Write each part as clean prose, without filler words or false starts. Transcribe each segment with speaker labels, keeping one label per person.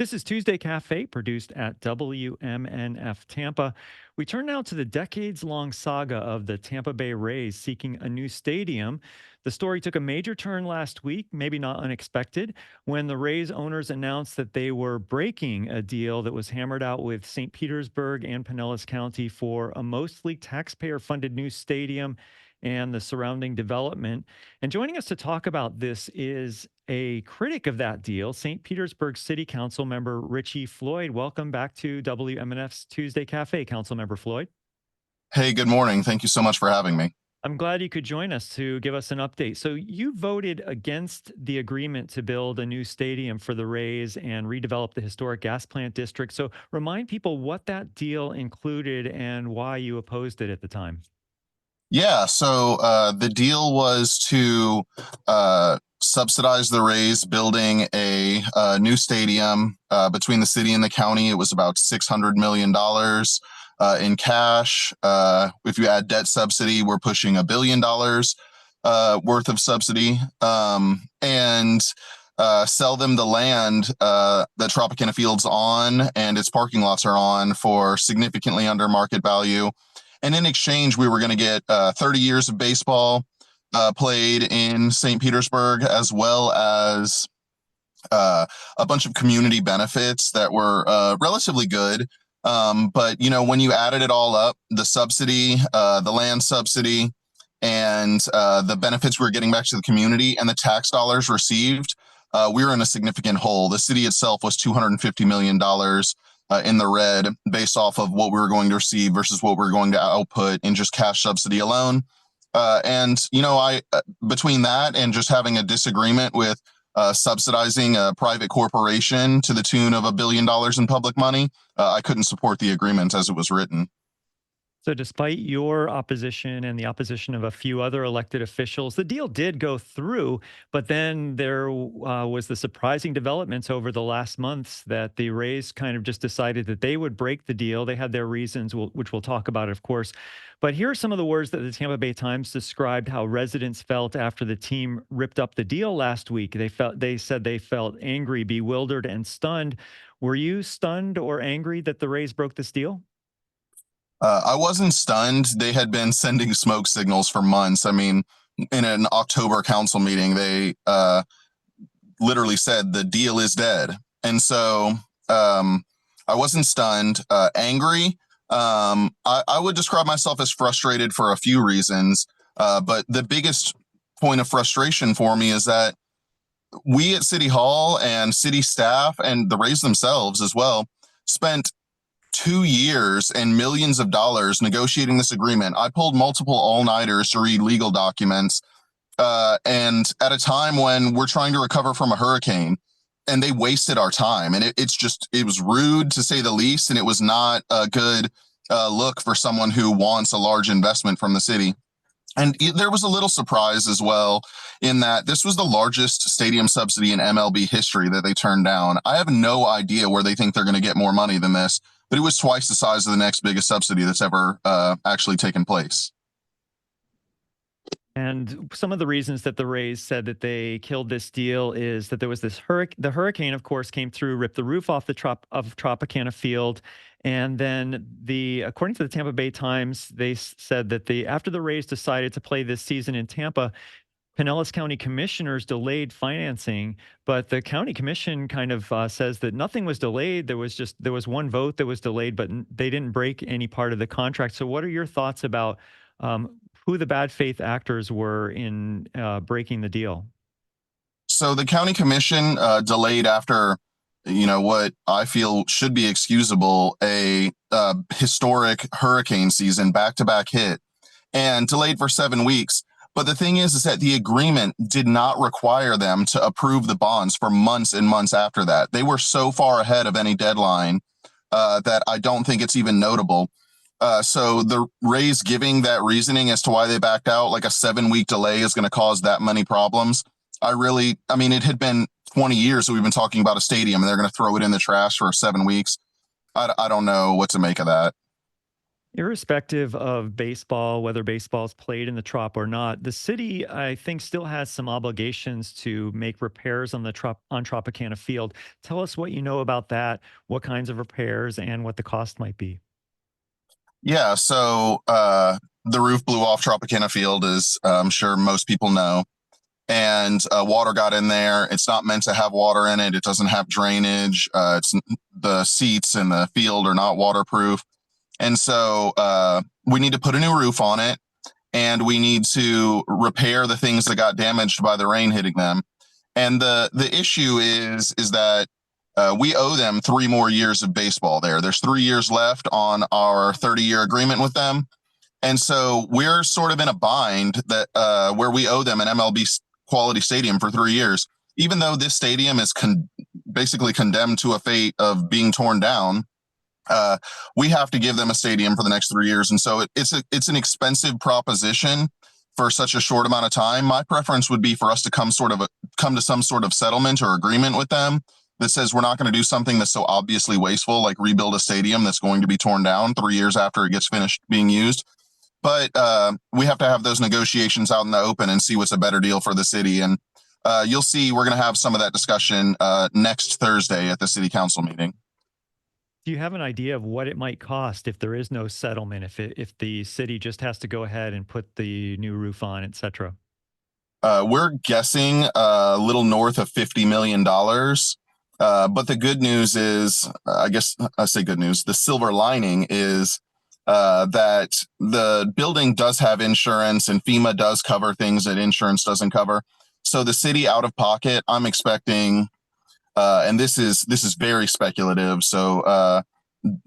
Speaker 1: This is Tuesday Cafe, produced at WMNF Tampa. We turn now to the decades long saga of the Tampa Bay Rays seeking a new stadium. The story took a major turn last week, maybe not unexpected, when the Rays owners announced that they were breaking a deal that was hammered out with St. Petersburg and Pinellas County for a mostly taxpayer funded new stadium and the surrounding development. And joining us to talk about this is a critic of that deal, St. Petersburg City Council member Richie Floyd. Welcome back to WMNF's Tuesday Cafe, Councilmember Floyd.
Speaker 2: Hey, good morning. Thank you so much for having me.
Speaker 1: I'm glad you could join us to give us an update. So, you voted against the agreement to build a new stadium for the Rays and redevelop the historic gas plant district. So, remind people what that deal included and why you opposed it at the time.
Speaker 2: The deal was to subsidize the Rays building a new stadium between the city and the county. It was about $600 million in cash. If you add debt subsidy, we're pushing $1 billion worth of subsidy, and sell them the land that Tropicana Field's on and its parking lots are on for significantly under market value. And in exchange, we were going to get 30 years of baseball played in St. Petersburg, as well as a bunch of community benefits that were relatively good. But, when you added it all up, the subsidy, the land subsidy, and the benefits we were getting back to the community and the tax dollars received, we were in a significant hole. The city itself was $250 million in the red based off of what we were going to receive versus what we were going to output in just cash subsidy alone. Between that and just having a disagreement with subsidizing a private corporation to the tune of $1 billion in public money, I couldn't support the agreement as it was written.
Speaker 1: So, despite your opposition and the opposition of a few other elected officials, the deal did go through. But then there was the surprising developments over the last months that the Rays kind of just decided that they would break the deal. They had their reasons, which we'll talk about, of course. But here are some of the words that the Tampa Bay Times described how residents felt after the team ripped up the deal last week. They said they felt angry, bewildered, and stunned. Were you stunned or angry that the Rays broke this deal?
Speaker 2: I wasn't stunned. They had been sending smoke signals for months. I mean, in an October council meeting, they literally said the deal is dead. And so I wasn't stunned, angry. I would describe myself as frustrated for a few reasons. But the biggest point of frustration for me is that we at City Hall and city staff and the Rays themselves as well spent 2 years and millions of dollars negotiating this agreement. I pulled multiple all-nighters to read legal documents, and at a time when we're trying to recover from a hurricane, and they wasted our time. And it was rude to say the least, and it was not a good look for someone who wants a large investment from the city. And there was a little surprise as well in that this was the largest stadium subsidy in MLB history that they turned down. I have no idea where they think they're going to get more money than this, but it was twice the size of the next biggest subsidy that's ever actually taken place.
Speaker 1: And some of the reasons that the Rays said that they killed this deal is that there was this the hurricane, of course, came through, ripped the roof off of Tropicana Field, and then according to the Tampa Bay Times, they said that after the Rays decided to play this season in Tampa, Pinellas County commissioners delayed financing, but the county commission kind of says that nothing was delayed. There was one vote that was delayed, but they didn't break any part of the contract. So, what are your thoughts about who the bad faith actors were in breaking the deal?
Speaker 2: So the county commission delayed after, what I feel should be excusable, a historic hurricane season, back-to-back hit, and delayed for 7 weeks. But the thing is that the agreement did not require them to approve the bonds for months and months after that. They were so far ahead of any deadline that I don't think it's even notable. So the Rays giving that reasoning as to why they backed out, like a 7-week delay is going to cause that many problems. It had been 20 years that we've been talking about a stadium and they're going to throw it in the trash for 7 weeks. I don't know what to make of that.
Speaker 1: Irrespective of baseball, whether baseball's played in the Trop or not, the city, I think, still has some obligations to make repairs on the on Tropicana Field. Tell us what you know about that, what kinds of repairs, and what the cost might be.
Speaker 2: Yeah, so the roof blew off Tropicana Field, as I'm sure most people know, and water got in there. It's not meant to have water in it. It doesn't have drainage. It's the seats and the field are not waterproof, and so we need to put a new roof on it, and we need to repair the things that got damaged by the rain hitting them. And the issue is that we owe them 3 more years of baseball there. There's 3 years left on our 30-year agreement with them. And so we're sort of in a bind that where we owe them an MLB quality stadium for 3 years, even though this stadium is basically condemned to a fate of being torn down. We have to give them a stadium for the next 3 years, and so it's an expensive proposition for such a short amount of time. My preference would be for us to come to some sort of settlement or agreement with them that says we're not going to do something that's so obviously wasteful, like rebuild a stadium that's going to be torn down 3 years after it gets finished being used. But we have to have those negotiations out in the open and see what's a better deal for the city. And you'll see we're going to have some of that discussion next Thursday at the city council meeting.
Speaker 1: Do you have an idea of what it might cost if there is no settlement, if the city just has to go ahead and put the new roof on, et cetera?
Speaker 2: We're guessing a little north of $50 million. But the good news is, I guess I say good news, the silver lining is that the building does have insurance and FEMA does cover things that insurance doesn't cover. So the city out of pocket, I'm expecting, and this is very speculative, so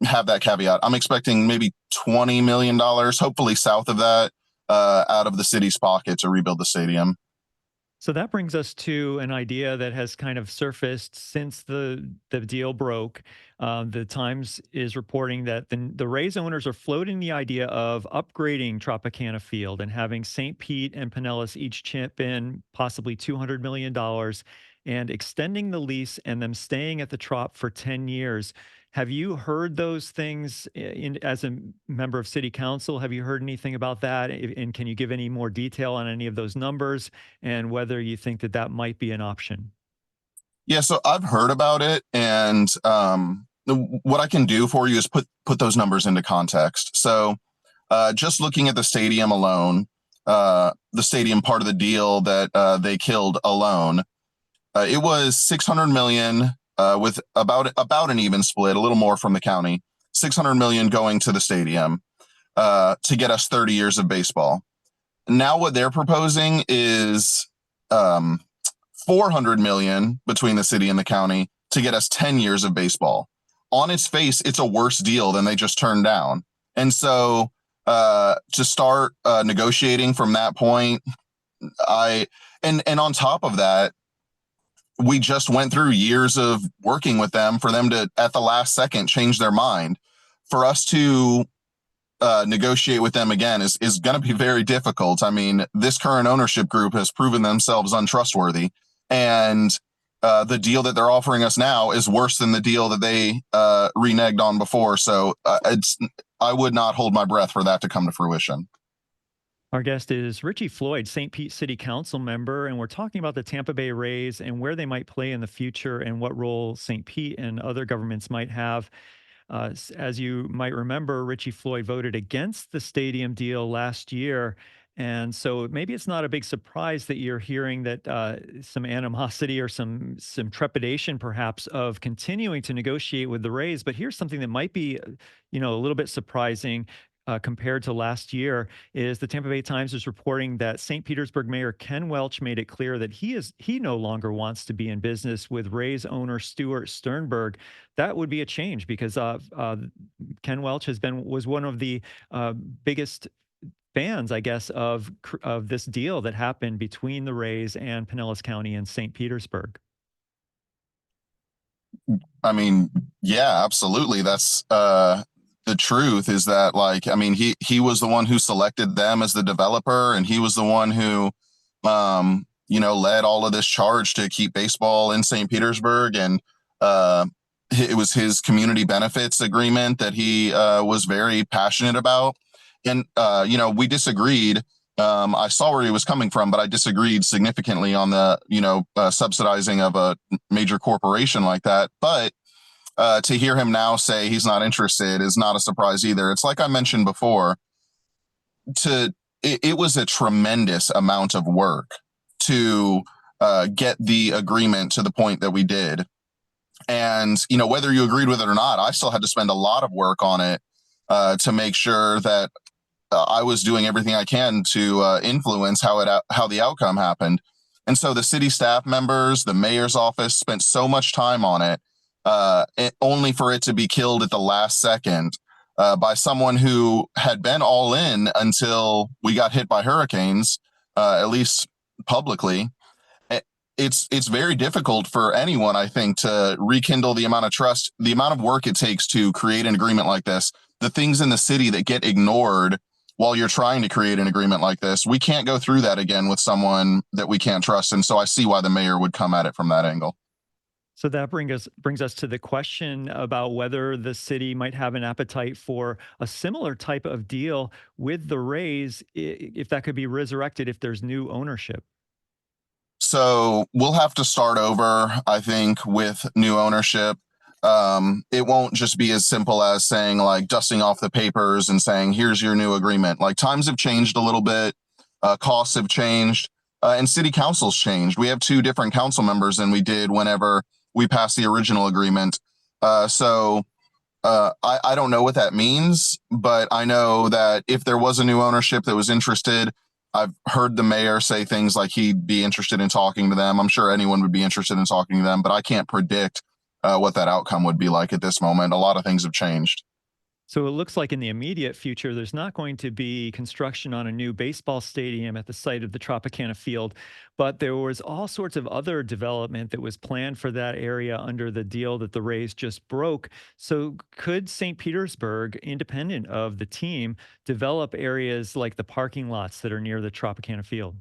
Speaker 2: have that caveat. I'm expecting maybe $20 million, hopefully south of that, out of the city's pocket to rebuild the stadium.
Speaker 1: So that brings us to an idea that has kind of surfaced since the deal broke. The Times is reporting that the Rays owners are floating the idea of upgrading Tropicana Field and having St. Pete and Pinellas each chip in possibly $200 million and extending the lease and them staying at the Trop for 10 years. Have you heard those things as a member of city council? Have you heard anything about that? And can you give any more detail on any of those numbers and whether you think that that might be an option?
Speaker 2: Yeah, so I've heard about it, and what I can do for you is put those numbers into context. So, just looking at the stadium alone, the stadium part of the deal that they killed alone, it was 600 million with about an even split, a little more from the county. 600 million going to the stadium to get us 30 years of baseball. Now what they're proposing is 400 million between the city and the county to get us 10 years of baseball. On its face, it's a worse deal than they just turned down. And so to start negotiating from that point, and on top of that, we just went through years of working with them for them to, at the last second, change their mind. For us to negotiate with them again is going to be very difficult. I mean, this current ownership group has proven themselves untrustworthy, and the deal that they're offering us now is worse than the deal that they reneged on before. So I would not hold my breath for that to come to fruition.
Speaker 1: Our guest is Richie Floyd, St. Pete City Council member, and we're talking about the Tampa Bay Rays and where they might play in the future and what role St. Pete and other governments might have. As you might remember, Richie Floyd voted against the stadium deal last year. And so maybe it's not a big surprise that you're hearing that some animosity or some trepidation, perhaps, of continuing to negotiate with the Rays. But here's something that might be, a little bit surprising compared to last year is the Tampa Bay Times is reporting that St. Petersburg Mayor Ken Welch made it clear that he no longer wants to be in business with Rays owner Stuart Sternberg. That would be a change because Ken Welch was one of the biggest fans, I guess, of this deal that happened between the Rays and Pinellas County and St. Petersburg.
Speaker 2: I mean, yeah, absolutely. That's the truth is that, like, I mean, he was the one who selected them as the developer, and he was the one who led all of this charge to keep baseball in St. Petersburg. And it was his community benefits agreement that he was very passionate about. And, we disagreed. I saw where he was coming from, but I disagreed significantly on the, subsidizing of a major corporation like that. But to hear him now say he's not interested is not a surprise either. It's like I mentioned before, it was a tremendous amount of work to get the agreement to the point that we did. And, whether you agreed with it or not, I still had to spend a lot of work on it to make sure that I was doing everything I can to influence how the outcome happened. And so the city staff members, the mayor's office spent so much time on only for it to be killed at the last second by someone who had been all in until we got hit by hurricanes, at least publicly. It's very difficult for anyone, I think, to rekindle the amount of trust, the amount of work it takes to create an agreement like this, the things in the city that get ignored while you're trying to create an agreement like this. We can't go through that again with someone that we can't trust. And so I see why the mayor would come at it from that angle.
Speaker 1: So that brings us to the question about whether the city might have an appetite for a similar type of deal with the Rays, if that could be resurrected if there's new ownership.
Speaker 2: So we'll have to start over, I think, with new ownership. It won't just be as simple as saying, like, dusting off the papers and saying, here's your new agreement. Like, times have changed a little bit, costs have changed, and city council's changed. We have two different council members than we did whenever we passed the original agreement. I don't know what that means, but I know that if there was a new ownership that was interested, I've heard the mayor say things like he'd be interested in talking to them. I'm sure anyone would be interested in talking to them, but I can't predict what that outcome would be like at this moment. A lot of things have changed.
Speaker 1: So it looks like in the immediate future, there's not going to be construction on a new baseball stadium at the site of the Tropicana Field, but there was all sorts of other development that was planned for that area under the deal that the Rays just broke. So could St. Petersburg, independent of the team, develop areas like the parking lots that are near the Tropicana Field?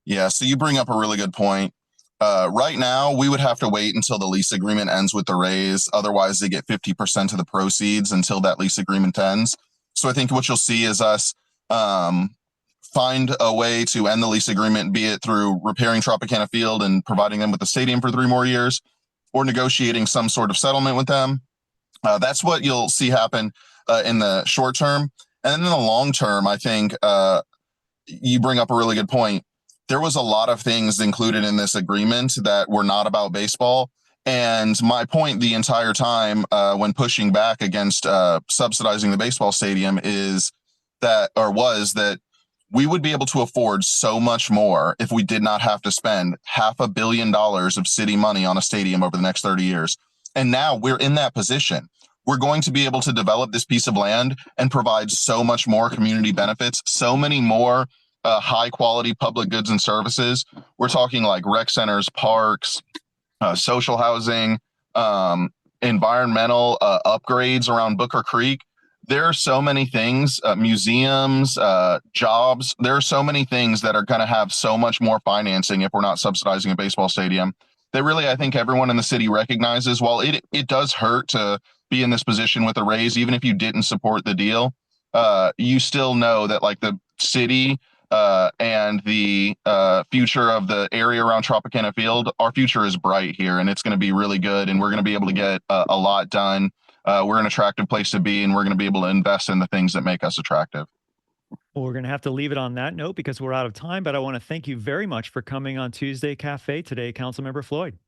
Speaker 2: Yeah, so you bring up a really good point. Right now, we would have to wait until the lease agreement ends with the Rays. Otherwise, they get 50% of the proceeds until that lease agreement ends. So I think what you'll see is us find a way to end the lease agreement, be it through repairing Tropicana Field and providing them with the stadium for 3 more years, or negotiating some sort of settlement with them. That's what you'll see happen in the short term. And then in the long term, I think you bring up a really good point. There was a lot of things included in this agreement that were not about baseball. And my point the entire time when pushing back against subsidizing the baseball stadium was that we would be able to afford so much more if we did not have to spend $500 million of city money on a stadium over the next 30 years. And now we're in that position. We're going to be able to develop this piece of land and provide so much more community benefits, so many more high quality public goods and services. We're talking like rec centers, parks, social housing, environmental upgrades around Booker Creek. There are so many things, museums, jobs. There are so many things that are going to have so much more financing if we're not subsidizing a baseball stadium. That really, I think everyone in the city recognizes, while it does hurt to be in this position with the Rays, even if you didn't support the deal, you still know that like the city and the future of the area around Tropicana Field, our future is bright here, and it's going to be really good, and we're going to be able to get a lot done. We're an attractive place to be, and we're going to be able to invest in the things that make us attractive.
Speaker 1: Well, we're going to have to leave it on that note because we're out of time, but I want to thank you very much for coming on Tuesday Cafe today, Councilmember Floyd.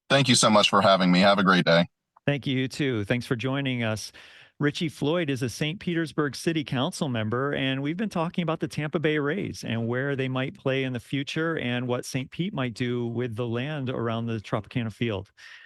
Speaker 2: Thank you so much for having me. Have a great day.
Speaker 1: Thank you, too. Thanks for joining us. Richie Floyd is a St. Petersburg City Council member, and we've been talking about the Tampa Bay Rays and where they might play in the future and what St. Pete might do with the land around the Tropicana Field.